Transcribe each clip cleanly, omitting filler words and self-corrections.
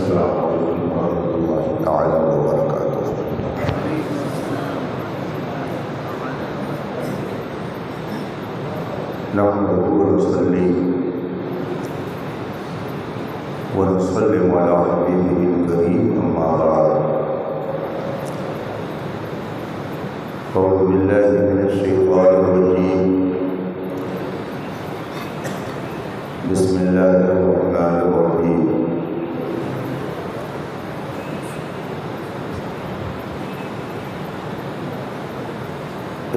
السلام علیکم ورحمۃ اللہ تعالی وبرکاتہ۔ نحمده ونصلي ونسلم على حبيبه الكريم أما بعد، أعوذ بالله من الشيطان الرجيم، بسم الله الرحمن الرحيم۔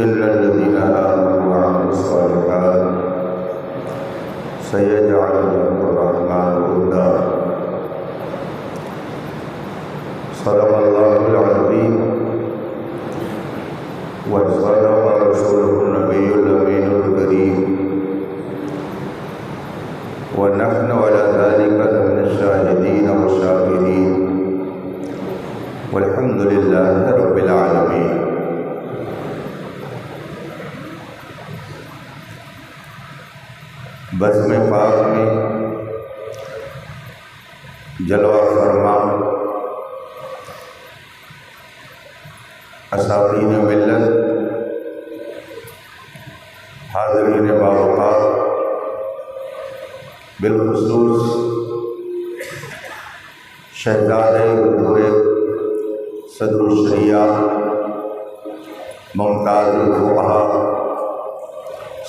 إن الذين آمنوا وعملوا الصالحات سيجعل لهم الرحمن ودا۔ صدق الله العظيم وصدق رسوله النبي الأمين الكريم، ونحن على ذلك من الشاهدين والشاكرين، والحمد لله رب العالمين۔ بزم پاک میں جلوہ فرما اساتین ملت، حاضرین باوقار، بالخصوص شہزاد حضور صدر الشریعہ ممتاز الفقہاء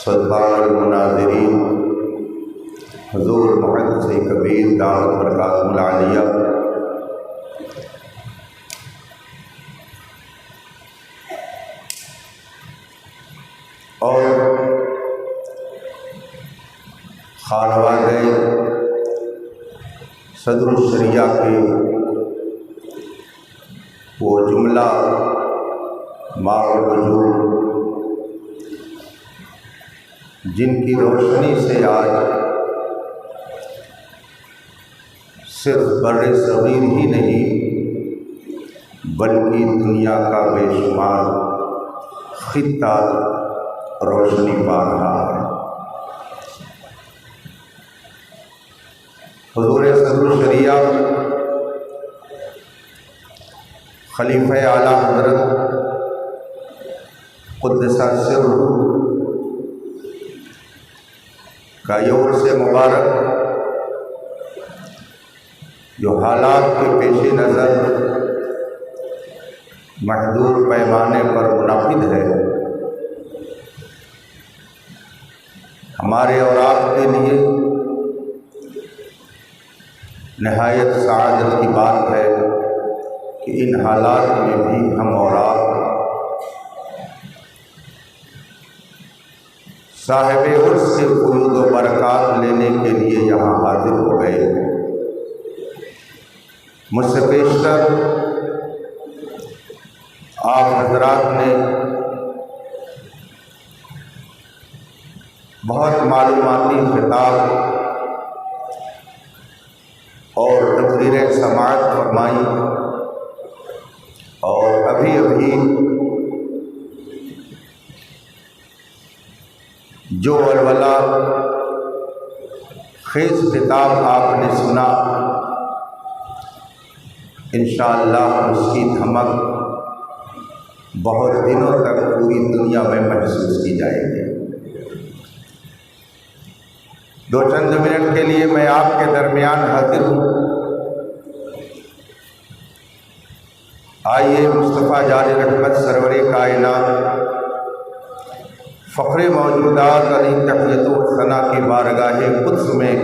سلطان المناظرین حضور محدث کبیر دعوت برکاتہ العالیہ، اور خانوادہ صدر الشریعہ کے وہ جملہ ماں وجود جن کی روشنی سے آج صرف بر صغیر ہی نہیں بلکہ دنیا کا بے شمار خطہ روشنی پا رہا ہے۔ حضور صدر الشریعہ خلیفہ اعلیٰ حضرت قدس سرہ کا یہ عرص مبارک جو حالات کے پیش نظر محدود پیمانے پر منعقد ہے، ہمارے اور آپ کے لیے نہایت سعادت کی بات ہے کہ ان حالات میں بھی ہم اور آپ صاحب عرص سے فیوض و برکات لینے کے لیے یہاں حاضر ہو گئے۔ مجھ سے پیشتر آپ حضرات نے بہت معلوماتی خطاب اور تقریریں سماعت فرمائی، اور ابھی جو ولولہ خیز خطاب آپ نے سنا، انشاءاللہ اس کی دھمک بہت دنوں تک پوری دنیا میں محسوس کی جائے گی۔ دو چند منٹ کے لیے میں آپ کے درمیان حاضر ہوں۔ آئیے مصطفیٰ جاری رحمت سرور کائنات فخر موجودات علی تحیت و ثنا کی بارگاہ قدس میں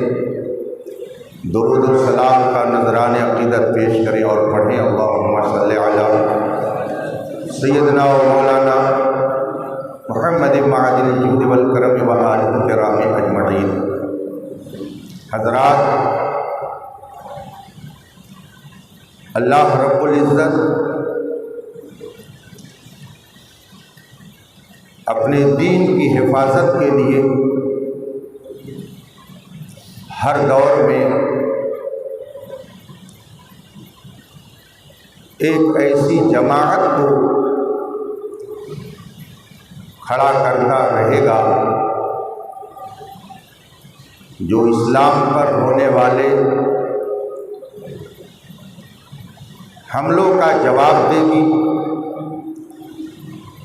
درود و سلام کا نذران عقیدت پیش کریں اور پڑھیں۔ اللہم صلی علی سیدنا و مولانا محمد معدن الجود والکرم و آلہ الکرام اجمعین۔ حضرات، اللہ رب العزت اپنے دین کی حفاظت کے لیے ہر دور میں ایک ایسی جماعت کو کھڑا کرتا رہے گا جو اسلام پر ہونے والے حملوں کا جواب دے گی،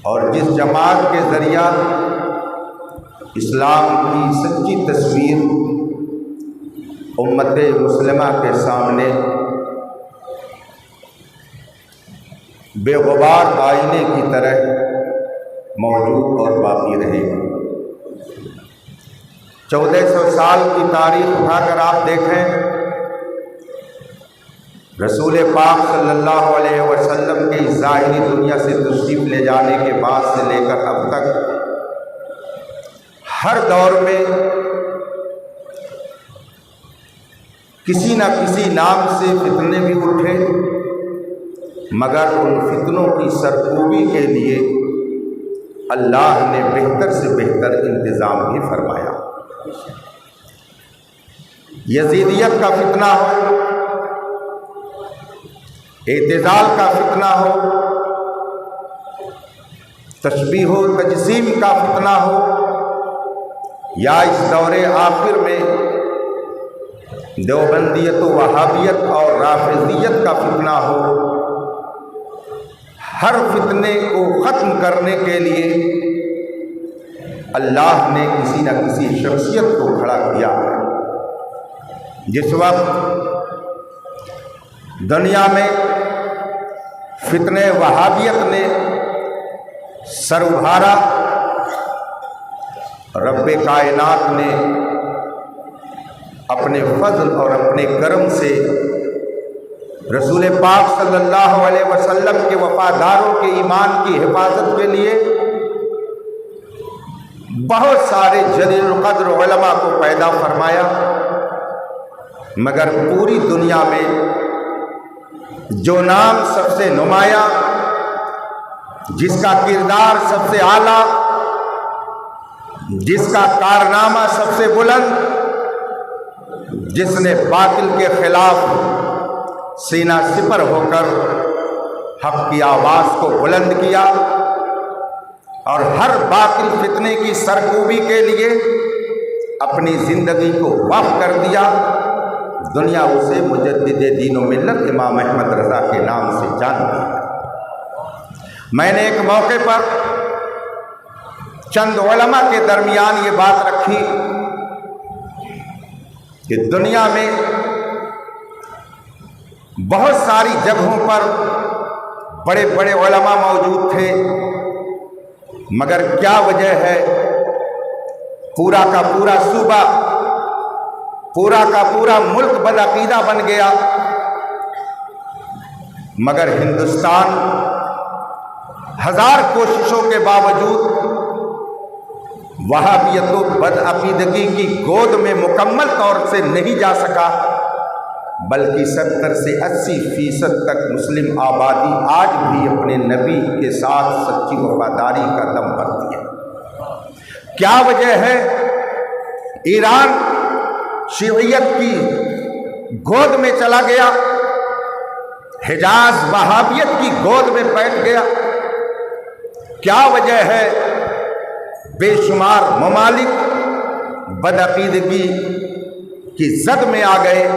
اور جس جماعت کے ذریعہ اسلام کی سچی تصویر امت مسلمہ کے سامنے بے غبار آئینے کی طرح موجود اور باقی رہے گی۔ 1400 سال کی تاریخ اٹھا کر آپ دیکھیں، رسول پاک صلی اللہ علیہ وسلم کے ظاہری دنیا سے تشریف لے جانے کے بعد سے لے کر اب تک ہر دور میں کسی نہ کسی نام سے فتنے بھی اٹھے، مگر ان فتنوں کی سرکوبی کے لیے اللہ نے بہتر سے بہتر انتظام بھی فرمایا۔ یزیدیت کا فتنہ ہو، اعتزال کا فتنہ ہو، تشبیہ و تجسیم کا فتنہ ہو، یا اس دور آخر میں دیوبندیت و وہابیت اور رافضیت کا فتنہ ہو، ہر فتنے کو ختم کرنے کے لیے اللہ نے کسی نہ کسی شخصیت کو کھڑا کیا ہے۔ جس وقت دنیا میں فتنے وہابیت نے سر ابھارا، رب کائنات نے اپنے فضل اور اپنے کرم سے رسول پاک صلی اللہ علیہ وسلم کے وفاداروں کے ایمان کی حفاظت کے لیے بہت سارے جلیل القدر علماء کو پیدا فرمایا، مگر پوری دنیا میں جو نام سب سے نمایاں، جس کا کردار سب سے اعلیٰ، جس کا کارنامہ سب سے بلند، جس نے باطل کے خلاف سینہ سپر ہو کر حق کی آواز کو بلند کیا اور ہر باطل فتنے کی سرکوبی کے لیے اپنی زندگی کو وقف کر دیا، دنیا اسے مجدد دین و ملت امام احمد رضا کے نام سے جانتی ہے۔ میں نے ایک موقع پر چند علماء کے درمیان یہ بات رکھی کہ دنیا میں بہت ساری جگہوں پر بڑے بڑے علماء موجود تھے، مگر کیا وجہ ہے پورا کا پورا صوبہ، پورا کا پورا ملک بدعقیدہ بن گیا، مگر ہندوستان ہزار کوششوں کے باوجود وہابیت و بدعقیدگی کی گود میں مکمل طور سے نہیں جا سکا، بلکہ 70 سے 80% تک مسلم آبادی آج بھی اپنے نبی کے ساتھ سچی وفاداری کا دم بھرتی ہے۔ کیا وجہ ہے؟ ایران شیعیت کی گود میں چلا گیا، حجاز وہابیت کی گود میں بیٹھ گیا۔ کیا وجہ ہے؟ بے شمار ممالک بدعقیدگی کی زد میں آ گئے،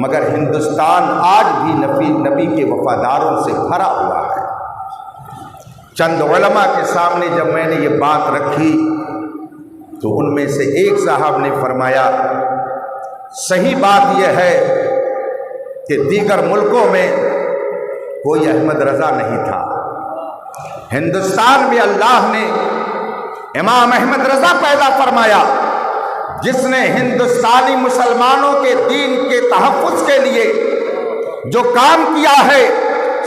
مگر ہندوستان آج بھی نبی کے وفاداروں سے بھرا ہوا ہے۔ چند علماء کے سامنے جب میں نے یہ بات رکھی تو ان میں سے ایک صاحب نے فرمایا، صحیح بات یہ ہے کہ دیگر ملکوں میں کوئی احمد رضا نہیں تھا، ہندوستان میں اللہ نے امام احمد رضا پیدا فرمایا، جس نے ہندوستانی مسلمانوں کے دین کے تحفظ کے لیے جو کام کیا ہے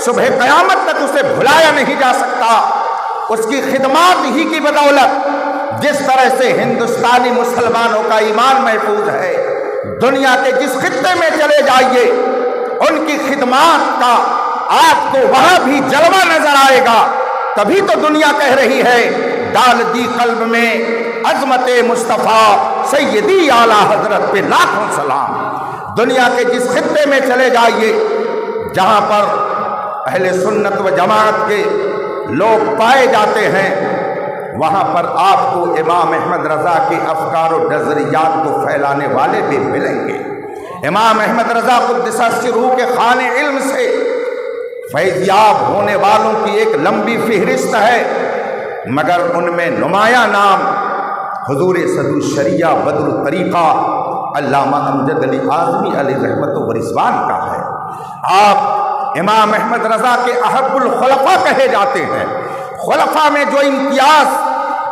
صبح قیامت تک اسے بھلایا نہیں جا سکتا۔ اس کی خدمات ہی کی بدولت جس طرح سے ہندوستانی مسلمانوں کا ایمان محفوظ ہے، دنیا کے جس خطے میں چلے جائیے ان کی خدمات کا آپ کو وہاں بھی جلوہ نظر آئے گا۔ تبھی تو دنیا کہہ رہی ہے ڈال دی قلب میں عظمت مصطفیٰ سیدی اعلیٰ حضرت پہ لاکھوں سلام۔ دنیا کے جس خطے میں چلے جائیے جہاں پر اہل سنت و جماعت کے لوگ پائے جاتے ہیں، وہاں پر آپ کو امام احمد رضا کے افکار و نظریات کو پھیلانے والے بھی ملیں گے۔ امام احمد رضا قدس سرہ کے خانے علم سے فیضیاب ہونے والوں کی ایک لمبی فہرست ہے، مگر ان میں نمایاں نام حضور صدر الشریعہ بدر الطریقہ علامہ امجد علی اعظمی علیہ رحمت و رضوان کا ہے۔ آپ امام احمد رضا کے احب الخلفاء کہے جاتے ہیں۔ خلفاء میں جو امتیاز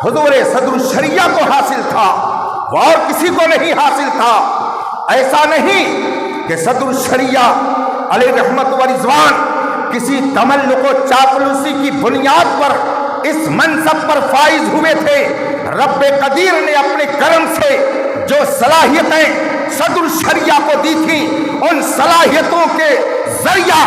حضور صدر الشریعہ کو حاصل تھا وہ اور کسی کو نہیں حاصل تھا۔ ایسا نہیں کہ صدر الشریعہ علیہ رحمت و رضوان کسی تملق و چاپلوسی کی بنیاد پر اس منصب پر فائز ہوئے تھے۔ رب قدیر نے اپنے کرم سے جو صلاحیتیں صدر الشریعہ کو دی تھیں، ان صلاحیتوں کے ذریعہ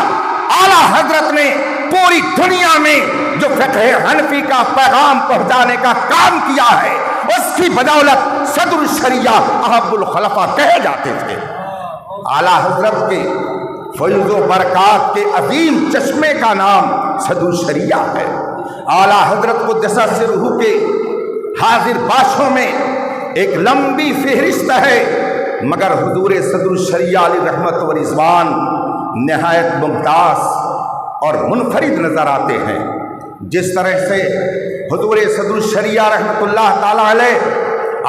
اعلیٰ حضرت نے پوری دنیا میں جو فقہ حنفی کا پیغام پہنچانے کا کام کیا ہے، اس کی بدولت صدر الشریعہ احب الخلفاء کہے جاتے تھے۔ اعلیٰ حضرت کے فیض و برکات کے عظیم چشمے کا نام صدر الشریعہ ہے۔ اعلیٰ حضرت قدس سرہ کے حاضر باشوں میں ایک لمبی فہرست ہے، مگر حضور صدر الشریعہ علیہ رحمت و رضوان نہایت ممتاز اور منفرد نظر آتے ہیں۔ جس طرح سے حضور صدر الشریعہ رحمت اللہ تعالی علیہ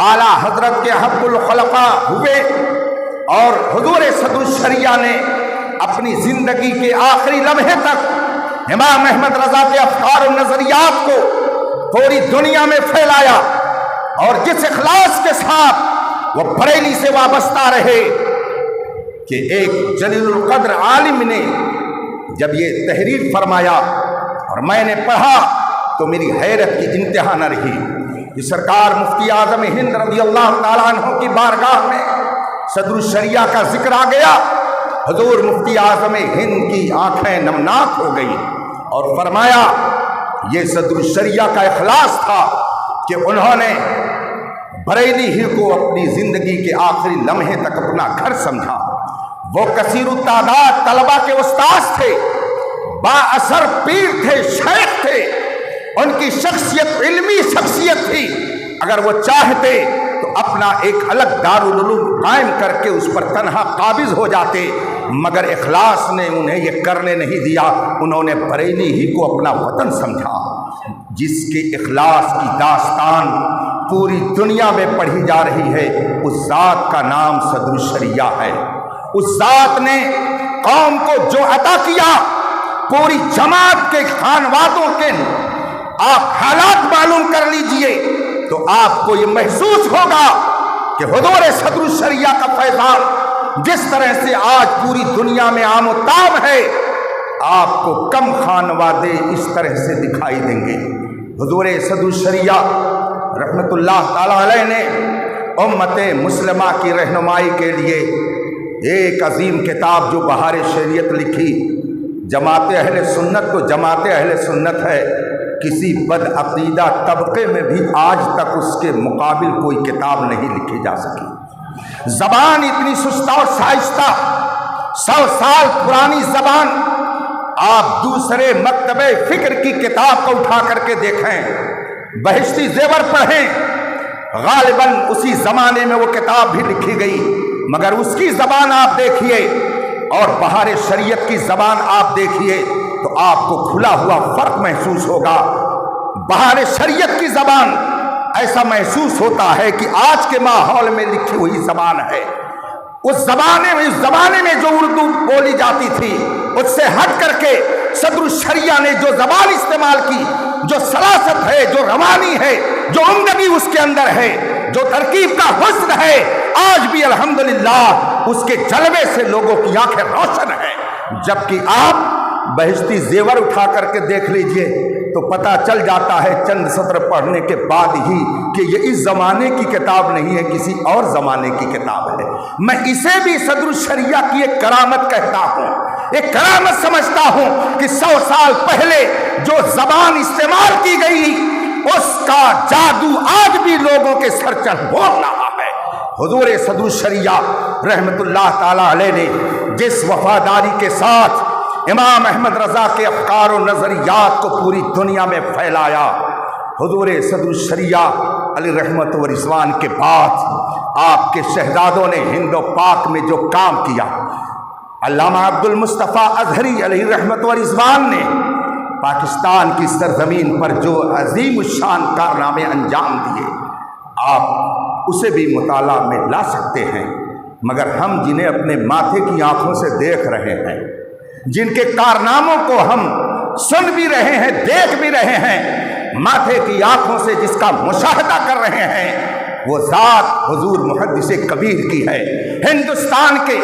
اعلیٰ حضرت کے حب الخلفاء ہوئے، اور حضور صدر الشریعہ نے اپنی زندگی کے آخری لمحے تک امام احمد رضا کے افکار و نظریات کو پوری دنیا میں پھیلایا، اور جس اخلاص کے ساتھ وہ بریلی سے وابستہ رہے کہ ایک جلیل القدر عالم نے جب یہ تحریر فرمایا اور میں نے پڑھا تو میری حیرت کی انتہا نہ رہی کہ سرکار مفتی اعظم ہند رضی اللہ تعالیٰ عنہ کی بارگاہ میں صدر الشریعہ کا ذکر آ گیا۔ حضور مفتی اعظم ہند کی آنکھیں نمناک ہو گئیں اور فرمایا یہ صدر الشریعہ کا اخلاص تھا کہ انہوں نے بریلی ہی کو اپنی زندگی کے آخری لمحے تک اپنا گھر سمجھا۔ وہ کثیر التعداد طلبہ کے استاذ تھے، با اثر پیر تھے، شیخ تھے، ان کی شخصیت علمی شخصیت تھی۔ اگر وہ چاہتے تو اپنا ایک الگ دارالعلوم قائم کر کے اس پر تنہا قابض ہو جاتے، مگر اخلاص نے انہیں یہ کرنے نہیں دیا۔ انہوں نے بریلی ہی کو اپنا وطن سمجھا۔ جس کے اخلاص کی داستان پوری دنیا میں پڑھی جا رہی ہے، اس ذات کا نام صدر الشریعہ ہے۔ اس ذات نے قوم کو جو عطا کیا، پوری جماعت کے خانوادوں کے آپ حالات معلوم کر لیجئے تو آپ کو یہ محسوس ہوگا کہ حضور صدر الشریعہ کا فیضان جس طرح سے آج پوری دنیا میں عام و تاب ہے، آپ کو کم خانوادے اس طرح سے دکھائی دیں گے۔ حضور صدر الشریعہ رحمت اللہ تعالی علیہ نے امت مسلمہ کی رہنمائی کے لیے ایک عظیم کتاب جو بہار شریعت لکھی۔ جماعت اہل سنت تو جماعت اہل سنت ہے، کسی بد عقیدہ طبقے میں بھی آج تک اس کے مقابل کوئی کتاب نہیں لکھی جا سکی۔ زبان اتنی سستہ اور شائستہ، 100 سال پرانی زبان، آپ دوسرے مکتب فکر کی کتاب کو اٹھا کر کے دیکھیں، بہشتی زیور پڑھیں، غالباً اسی زمانے میں وہ کتاب بھی لکھی گئی، مگر اس کی زبان آپ دیکھیے اور بہار شریعت کی زبان آپ دیکھیے تو آپ کو کھلا ہوا فرق محسوس ہوگا۔ بہار شریعت کی زبان ایسا محسوس ہوتا ہے کہ آج کے ماحول میں لکھی ہوئی زبان ہے۔ اس زمانے میں جو اردو بولی جاتی تھی اس سے ہٹ کر کے صدر الشریعہ نے جو زبان استعمال کی، جو سلاست ہے، جو روانی ہے، جو عمدگی اس کے اندر ہے، جو ترکیب کا حسن ہے، آج بھی الحمدللہ اس کے جلوے سے لوگوں کی آنکھیں روشن ہیں۔ جبکہ آپ بہشتی زیور اٹھا کر کے دیکھ لیجئے تو پتہ چل جاتا ہے چند سطر پڑھنے کے بعد ہی کہ یہ اس زمانے کی کتاب نہیں ہے، کسی اور زمانے کی کتاب ہے۔ میں اسے بھی صدر الشریعہ کی ایک کرامت کہتا ہوں، ایک کرامت سمجھتا ہوں کہ 100 سال پہلے جو زبان استعمال کی گئی اس کا جادو آج بھی لوگوں کے سر چڑھ بول رہا ہے۔ حضور صدر الشریعہ رحمت اللہ تعالی علیہ نے جس وفاداری کے ساتھ امام احمد رضا کے افکار و نظریات کو پوری دنیا میں پھیلایا، حضور صدر الشریعہ علیہ رحمت و رضوان کے بعد آپ کے شہزادوں نے ہند و پاک میں جو کام کیا، علامہ عبد المصطفیٰ اظہری علیہ رحمت و رضوان نے پاکستان کی سرزمین پر جو عظیم الشان کارنامے انجام دیے، آپ اسے بھی مطالعہ میں لا سکتے ہیں، مگر ہم جنہیں اپنے ماتھے کی آنکھوں سے دیکھ رہے ہیں، جن کے کارناموں کو ہم سن بھی رہے ہیں، دیکھ بھی رہے ہیں، ماتھے کی آنکھوں سے جس کا مشاہدہ کر رہے ہیں، وہ ذات حضور محدث کبیر کی ہے۔ ہندوستان کے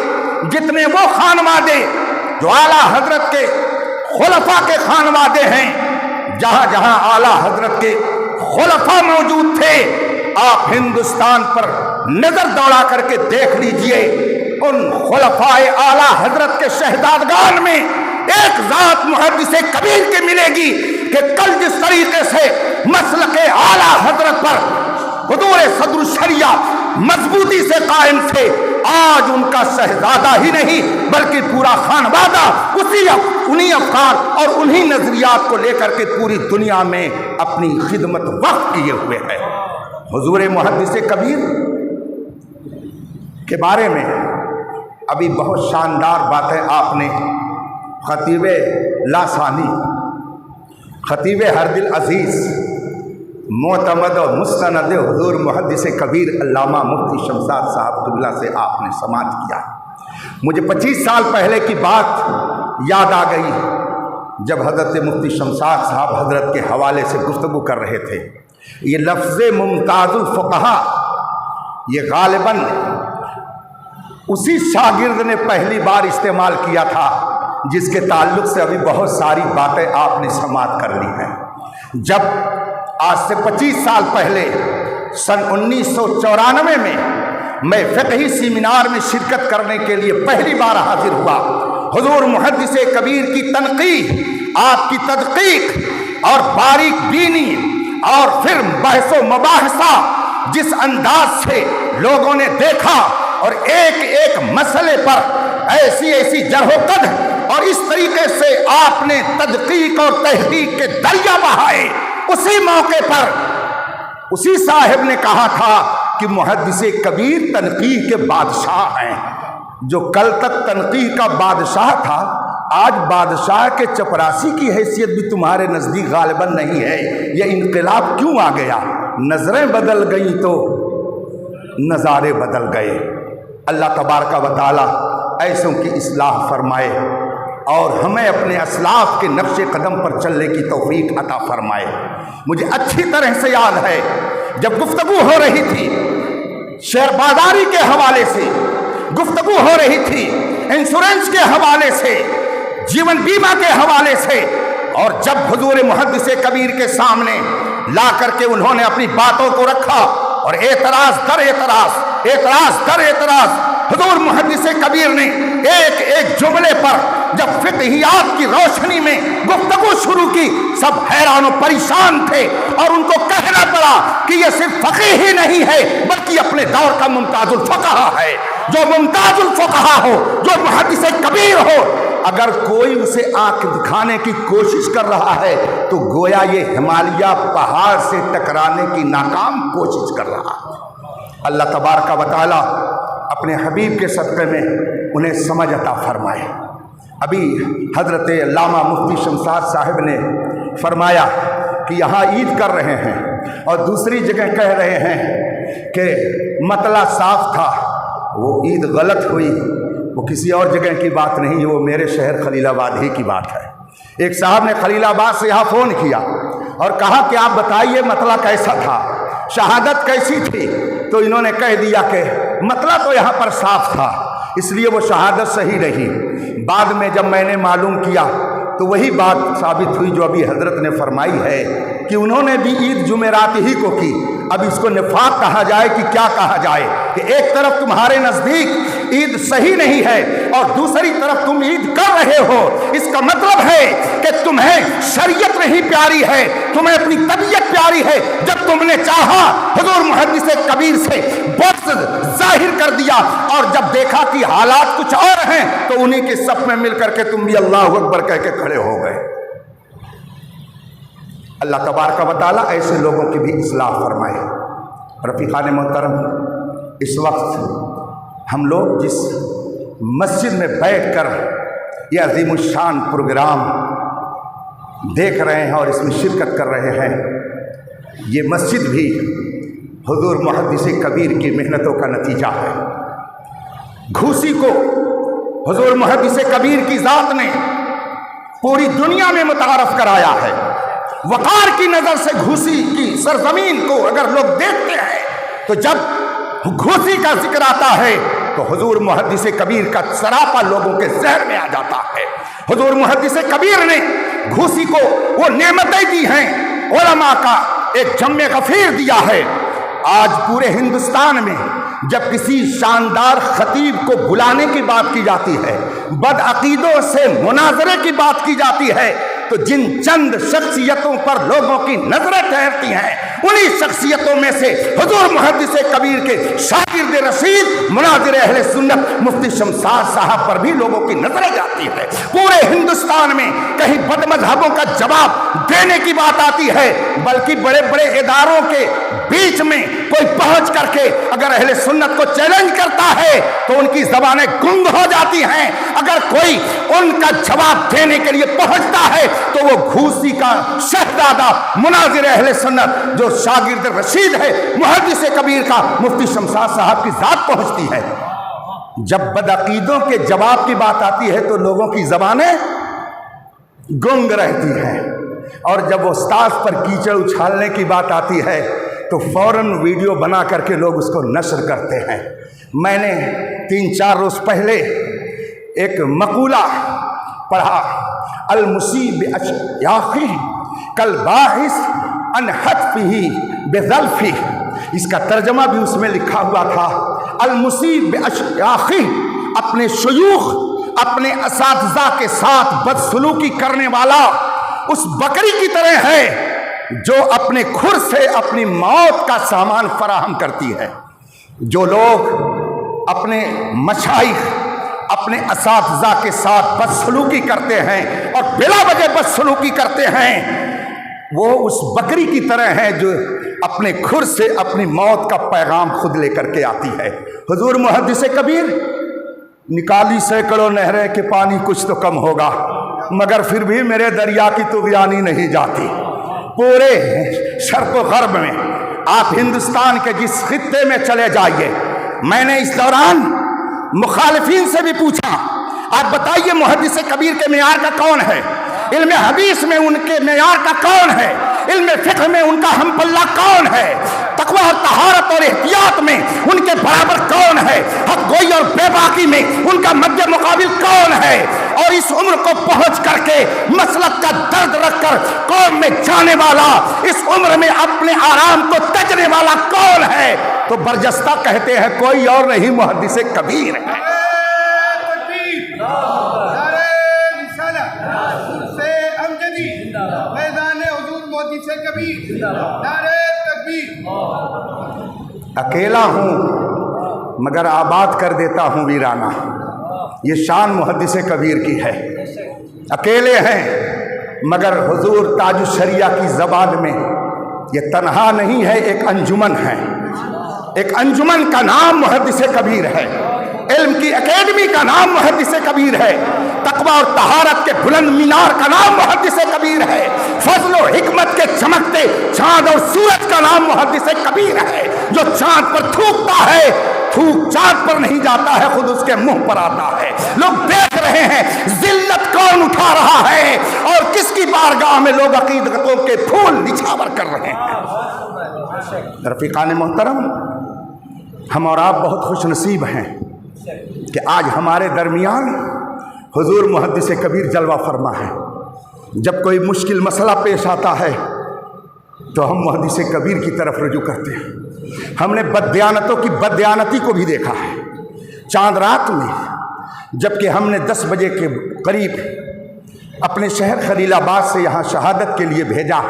جتنے وہ خانوادے جو اعلیٰ حضرت کے خلفاء کے خانوادے ہیں، جہاں جہاں اعلیٰ حضرت کے خلفاء موجود تھے، آپ ہندوستان پر نظر دوڑا کر کے دیکھ لیجئے، ان خلفاء اعلیٰ حضرت کے شہزادگان میں ایک ذات محدث کبیر کی ملے گی کہ کل جس طریقے سے مسلک اعلیٰ حضرت پر حضور صدر الشریعہ مضبوطی سے قائم تھے، آج ان کا شہزادہ ہی نہیں بلکہ پورا خانوادہ انہی افکار اور انہی نظریات کو لے کر کے پوری دنیا میں اپنی خدمت وقف کیے ہوئے ہیں۔ حضور محدث کبیر کے بارے میں ابھی بہت شاندار باتیں آپ نے خطیب لاسانی، خطیب ہردل عزیز، معتمد و مستند حضور محدث کبیر علامہ مفتی شمشاد صاحب قبلہ سے آپ نے سماعت کیا۔ مجھے 25 سال پہلے کی بات یاد آ گئی جب حضرت مفتی شمشاد صاحب حضرت کے حوالے سے گفتگو کر رہے تھے۔ یہ لفظ ممتاز الفقہا یہ غالباً اسی شاگرد نے پہلی بار استعمال کیا تھا جس کے تعلق سے ابھی بہت ساری باتیں آپ نے سماعت کر لی ہیں۔ جب آج سے 25 سال پہلے سن 1994 میں فقہی سیمینار میں شرکت کرنے کے لیے پہلی بار حاضر ہوا، حضور محدث کبیر کی تنقیح، آپ کی تدقیق اور باریک بینی اور پھر بحث و مباحثہ جس انداز سے لوگوں نے دیکھا اور ایک ایک مسئلے پر ایسی جرح و قدح اور اس طریقے سے آپ نے تدقیق اور تحقیق کے دریا بہائے، اسی موقع پر اسی صاحب نے کہا تھا کہ محدث کبیر تنقیح کے بادشاہ ہیں۔ جو کل تک تنقیح کا بادشاہ تھا، آج بادشاہ کے چپراسی کی حیثیت بھی تمہارے نزدیک غالباً نہیں ہے۔ یہ انقلاب کیوں آ گیا؟ نظریں بدل گئیں تو نظارے بدل گئے۔ اللہ تبارک و تعالی ایسوں کی اصلاح فرمائے اور ہمیں اپنے اسلاف کے نقش قدم پر چلنے کی توفیق عطا فرمائے۔ مجھے اچھی طرح سے یاد ہے جب گفتگو ہو رہی تھی شیئر بازاری کے حوالے سے، گفتگو ہو رہی تھی انشورنس کے حوالے سے، جیون بیمہ کے حوالے سے، اور جب حضور محدث کبیر کے سامنے لا کر کے انہوں نے اپنی باتوں کو رکھا اور اعتراض در اعتراض حضور محدث کبیر نے ایک ایک جملے پر جب فقہیات کی روشنی میں گفتگو شروع کی، سب حیران و پریشان تھے اور ان کو کہنا پڑا کہ یہ صرف فقیہ ہی نہیں ہے بلکہ اپنے دور کا ممتاز الفقہا ہے۔ جو ممتاز الفقہا ہو، جو محدث کبیر ہو، اگر کوئی اسے آنکھ دکھانے کی کوشش کر رہا ہے تو گویا یہ ہمالیہ پہاڑ سے ٹکرانے کی ناکام کوشش کر رہا ہے۔ اللہ تبارک و تعالی اپنے حبیب کے صدقے میں انہیں سمجھ عطا فرمائے۔ ابھی حضرت علامہ مفتی شمشاد صاحب نے فرمایا کہ یہاں عید کر رہے ہیں اور دوسری جگہ کہہ رہے ہیں کہ مطلع صاف تھا، وہ عید غلط ہوئی، وہ کسی اور جگہ کی بات نہیں، وہ میرے شہر خلیل آباد ہی کی بات ہے۔ ایک صاحب نے خلیل آباد سے یہاں فون کیا اور کہا کہ آپ بتائیے مطلع کیسا تھا، شہادت کیسی تھی؟ تو انہوں نے کہہ دیا کہ مطلع تو یہاں پر صاف تھا، اس لیے وہ شہادت صحیح رہی۔ بعد میں جب میں نے معلوم کیا تو وہی بات ثابت ہوئی جو ابھی حضرت نے فرمائی ہے کہ انہوں نے بھی عید جمعرات ہی کو کی۔ اب اس کو نفاق کہا جائے کہ کیا کہا جائے کہ ایک طرف تمہارے نزدیک عید صحیح نہیں ہے اور دوسری طرف تم عید کر رہے ہو، اس کا مطلب ہے کہ تمہیں شریعت نہیں پیاری ہے، تمہیں اپنی طبیعت پیاری ہے۔ جب تم نے چاہا حضور محدث کبیر سے بغض ظاہر کر دیا اور جب دیکھا کہ حالات کچھ اور ہیں تو انہی کے صف میں مل کر کے تم بھی اللہ اکبر کہہ کے کھڑے ہو گئے۔ اللہ تبارک و تعالیٰ ایسے لوگوں کی بھی اصلاح فرمائے۔ رفیقان محترم، اس وقت ہم لوگ جس مسجد میں بیٹھ کر یہ عظیم الشان پروگرام دیکھ رہے ہیں اور اس میں شرکت کر رہے ہیں، یہ مسجد بھی حضور محدث کبیر کی محنتوں کا نتیجہ ہے۔ گھوسی کو حضور محدث کبیر کی ذات نے پوری دنیا میں متعارف کرایا ہے۔ وقار کی نظر سے گھوسی کی سرزمین کو اگر لوگ دیکھتے ہیں تو جب گھوسی کا ذکر آتا ہے تو حضور محدث کبیر کا سراپا لوگوں کے ذہن میں آ جاتا ہے۔ حضور محدث کبیر نے گھوسی کو وہ نعمتیں دی ہیں، علماء کا ایک جمع غفیر دیا ہے۔ آج پورے ہندوستان میں جب کسی شاندار خطیب کو بلانے کی بات کی جاتی ہے، بدعقیدوں سے مناظرے کی بات کی جاتی ہے، تو جن چند شخصیتوں پر لوگوں کی نظریں ٹھہرتی ہیں، انہی شخصیتوں میں سے حضور محدث کبیر کے شاگرد رشید مناظر اہل سنت مفتی شمشاد صاحب پر بھی لوگوں کی نظریں جاتی ہے۔ پورے ہندوستان میں کہیں بد مذہبوں کا جواب دینے کی بات آتی ہے، بلکہ بڑے بڑے اداروں کے بیچ میں کوئی پہنچ کر کے اگر اہل سنت کو چیلنج کرتا ہے تو ان کی زبانیں گنگ ہو جاتی ہیں۔ اگر کوئی ان کا جواب دینے کے لیے پہنچتا ہے تو وہ گھوسی کا شہزادہ مناظر اہل سنت جو شاگرد رشید ہے محدث کبیر کا مفتی شمشاد صاحب کی ذات پہنچتی ہے۔ جب بدعقیدوں کے جواب کی بات آتی ہے تو لوگوں کی زبانیں گنگ رہتی ہیں، اور جب استاذ پر کیچڑ اچھالنے کی بات آتی ہے تو فوراً ویڈیو بنا کر کے لوگ اس کو نشر کرتے ہیں۔ میں نے 3-4 روز پہلے ایک مقولہ پڑھا، المصیب اشیاخی کالباحث عن حتفہ بظلفہ، اس کا ترجمہ بھی اس میں لکھا ہوا تھا، المصیب اشیاخی، اپنے شیوخ اپنے اساتذہ کے ساتھ بدسلوکی کرنے والا اس بکری کی طرح ہے جو اپنے کھر سے اپنی موت کا سامان فراہم کرتی ہے۔ جو لوگ اپنے مشائخ اپنے اساتذہ کے ساتھ بدسلوکی کرتے ہیں اور بلا وجہ بدسلوکی کرتے ہیں، وہ اس بکری کی طرح ہے جو اپنے کھر سے اپنی موت کا پیغام خود لے کر کے آتی ہے۔ حضور محدث کبیر نکالی سینکڑوں نہریں کہ پانی کچھ تو کم ہوگا، مگر پھر بھی میرے دریا کی طغیانی نہیں جاتی۔ پورے شرق و غرب میں آپ ہندوستان کے جس خطے میں چلے جائیے، میں نے اس دوران مخالفین سے بھی پوچھا، آپ بتائیے محدث کبیر کے معیار کا کون ہے؟ علم حدیث میں ان کے معیار کا کون ہے؟ علم فقہ میں ان کا ہم پلہ کون ہے؟ تقوی اور طہارت اور احتیاط میں ان کے برابر کون ہے؟ حق گوئی اور بے باکی میں ان کا مد مقابل کون ہے؟ اور اس عمر کو پہنچ کر کے مسلک کا درد رکھ کر قوم میں جانے والا، اس عمر میں اپنے آرام کو تجنے والا کون ہے؟ تو برجستہ کہتے ہیں کوئی اور نہیں، محدث کبیر ہے۔ اکیلا ہوں مگر آباد کر دیتا ہوں ویرانہ، یہ شان محدث کبیر کی ہے۔ اکیلے ہیں مگر حضور تاج الشریعہ کی زبان میں یہ تنہا نہیں ہے، ایک انجمن ہے، ایک انجمن کا نام محدث کبیر ہے، علم کی اکیڈمی کا نام محدث کبیر ہے، تقوی اور طہارت کے بلند مینار کا نام محدث کبیر ہے، فضل و حکمت کے چمکتے چاند اور سورج کا نام محدث کبیر ہے۔ جو چاند پر تھوکتا ہے، تھوک چاند پر نہیں جاتا ہے، خود اس کے منہ پر آتا ہے۔ لوگ دیکھ رہے ہیں ذلت کون اٹھا رہا ہے اور کس کی بارگاہ میں لوگ عقیدتوں کے پھول نچھاور کر رہے ہیں۔ رفیقان محترم، ہم اور آپ بہت خوش نصیب ہیں کہ آج ہمارے درمیان حضور محدث کبیر جلوہ فرما ہے۔ جب کوئی مشکل مسئلہ پیش آتا ہے تو ہم محدث کبیر کی طرف رجوع کرتے ہیں۔ ہم نے بددیانتوں کی بددیانتی کو بھی دیکھا ہے۔ چاند رات میں جب کہ ہم نے 10 بجے کے قریب اپنے شہر خلیل آباد سے یہاں شہادت کے لیے بھیجا،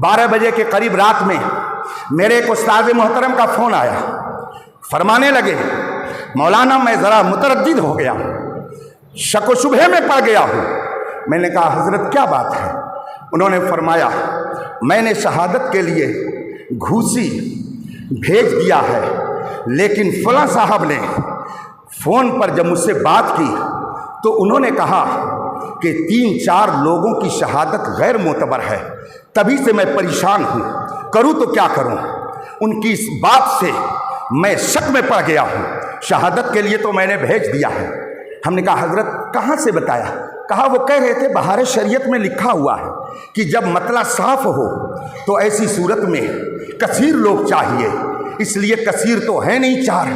12 بجے کے قریب رات میں میرے ایک استاد محترم کا فون آیا، فرمانے لگے مولانا میں ذرا متردد ہو گیا، شک و شبہے میں پڑ گیا ہوں۔ میں نے کہا حضرت کیا بات ہے؟ انہوں نے فرمایا میں نے شہادت کے لیے گھوسی بھیج دیا ہے، لیکن فلاں صاحب نے فون پر جب مجھ سے بات کی تو انہوں نے کہا کہ 3-4 لوگوں کی شہادت غیر معتبر ہے، تبھی سے میں پریشان ہوں، کروں تو کیا کروں؟ ان کی اس بات سے میں شک میں پڑ گیا ہوں، شہادت کے لیے تو میں نے بھیج دیا ہے۔ ہم نے کہا حضرت کہاں سے بتایا؟ کہا وہ کہہ رہے تھے بہار شریعت میں لکھا ہوا ہے کہ جب مطلع صاف ہو تو ایسی صورت میں کثیر لوگ چاہیے، اس لیے کثیر تو ہے نہیں 4،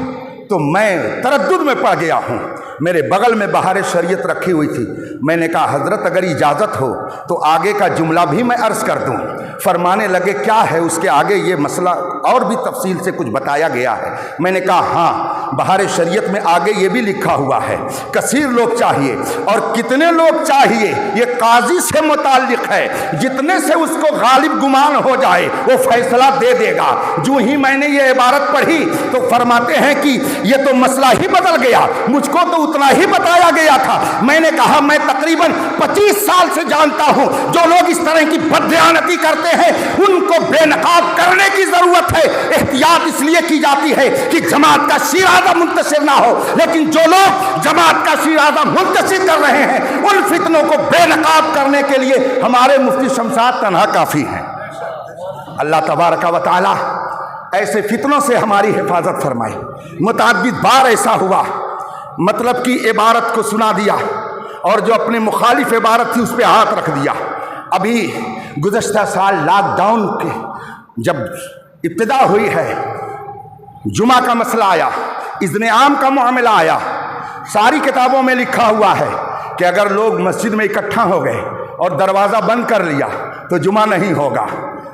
تو میں تردد میں پڑ گیا ہوں۔ میرے بغل میں بہار شریعت رکھی ہوئی تھی، میں نے کہا حضرت اگر اجازت ہو تو آگے کا جملہ بھی میں عرض کر دوں۔ فرمانے لگے کیا ہے اس کے آگے؟ یہ مسئلہ اور بھی تفصیل سے کچھ بتایا گیا ہے۔ میں نے کہا ہاں، بہار شریعت میں آگے یہ بھی لکھا ہوا ہے کثیر لوگ چاہیے، اور کتنے لوگ چاہیے یہ قاضی سے متعلق ہے، جتنے سے اس کو غالب گمان ہو جائے وہ فیصلہ دے دے گا۔ جو ہی میں نے یہ عبارت پڑھی تو فرماتے ہیں کہ یہ تو مسئلہ ہی بدل گیا، مجھ کو تو اتنا ہی بتایا گیا تھا۔ میں نے کہا میں تقریباً 25 سال سے جانتا ہوں جو لوگ اس طرح کی بددیانتی کرتے ہیں ان کو بے نقاب کرنے کی ضرورت ہے۔ احتیاط اس لیے کی جاتی ہے کہ جماعت کا شیرازہ منتشر نہ ہو، لیکن جو لوگ جماعت کا شیرازہ منتشر کر رہے ہیں ان فتنوں کو بے نقاب کرنے کے لیے ہمارے مفتی شمشاد تنہا کافی ہیں۔ اللہ تبارک و تعالی ایسے فتنوں سے ہماری حفاظت فرمائے۔ متعدد بار ایسا ہوا، مطلب کی عبارت کو سنا دیا اور جو اپنے مخالف عبارت تھی اس پہ ہاتھ رکھ دیا۔ ابھی گزشتہ سال لاک ڈاؤن کے جب ابتدا ہوئی ہے، جمعہ کا مسئلہ آیا، اذن عام کا معاملہ آیا، ساری کتابوں میں لکھا ہوا ہے کہ اگر لوگ مسجد میں اکٹھا ہو گئے اور دروازہ بند کر لیا تو جمعہ نہیں ہوگا۔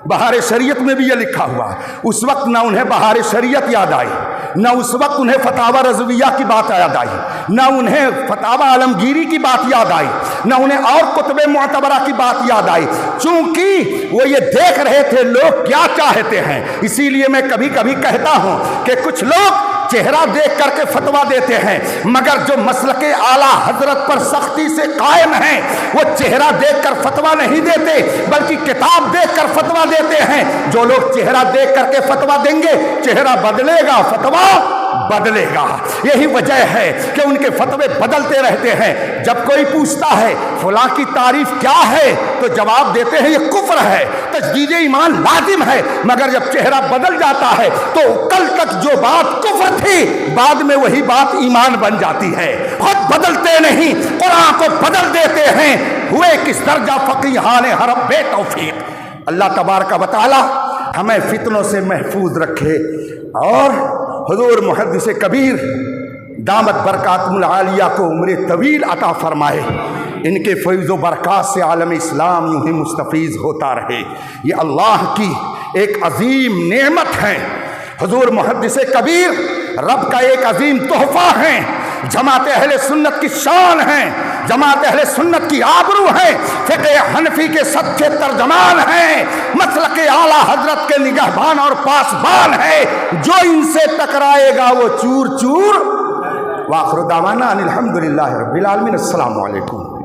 بہار شریعت میں بھی یہ لکھا ہوا۔ اس وقت نہ انہیں بہار شریعت یاد آئی، نہ اس وقت انہیں فتاوی رضویہ کی بات یاد آئی، نہ انہیں فتاوی عالمگیری کی بات یاد آئی، نہ انہیں اور کتب معتبرہ کی بات یاد آئی، چونکہ وہ یہ دیکھ رہے تھے لوگ کیا چاہتے ہیں۔ اسی لیے میں کبھی کبھی کہتا ہوں کہ کچھ لوگ چہرہ دیکھ کر کے فتویٰ دیتے ہیں، مگر جو مسلک اعلیٰ حضرت پر سختی سے قائم ہیں وہ چہرہ دیکھ کر فتویٰ نہیں دیتے بلکہ کتاب دیکھ کر فتویٰ دیتے ہیں۔ جو لوگ چہرہ دیکھ کر کے فتویٰ دیں گے چہرہ بدلے گا، فتویٰ بدلے گا۔ یہی وجہ ہے کہ ان کے فتوے بدلتے رہتے ہیں۔ جب کوئی پوچھتا ہے فلاں کی تعریف کیا ہے تو جواب دیتے ہیں یہ کفر ہے، تجدید ایمان لازم ہے، مگر جب چہرہ بدل جاتا ہے تو کل تک جو بات کفر تھی بعد میں وہی بات ایمان بن جاتی ہے۔ خود بدلتے نہیں، قرآن کو بدل دیتے ہیں۔ ہوئے کس درجہ فقیہان حرم بے توفیق۔ اللہ تبارک و تعالی ہمیں فتنوں سے محفوظ رکھے اور حضور محدث کبیر دامت برکاتہم العالیہ کو عمر طویل عطا فرمائے۔ ان کے فیض و برکات سے عالم اسلام یوں ہی مستفیض ہوتا رہے۔ یہ اللہ کی ایک عظیم نعمت ہے۔ حضور محدث کبیر رب کا ایک عظیم تحفہ ہیں، جماعت اہل سنت کی شان ہیں، جماعت اہل سنت کی آبرو ہیں، فقہ حنفی کے سچے ترجمان ہیں، مسلک اعلیٰ حضرت کے نگہبان اور پاسبان ہیں۔ جو ان سے ٹکرائے گا وہ چور چور۔ وآخر دعوانا ان الحمدللہ رب العالمین۔ السلام علیکم۔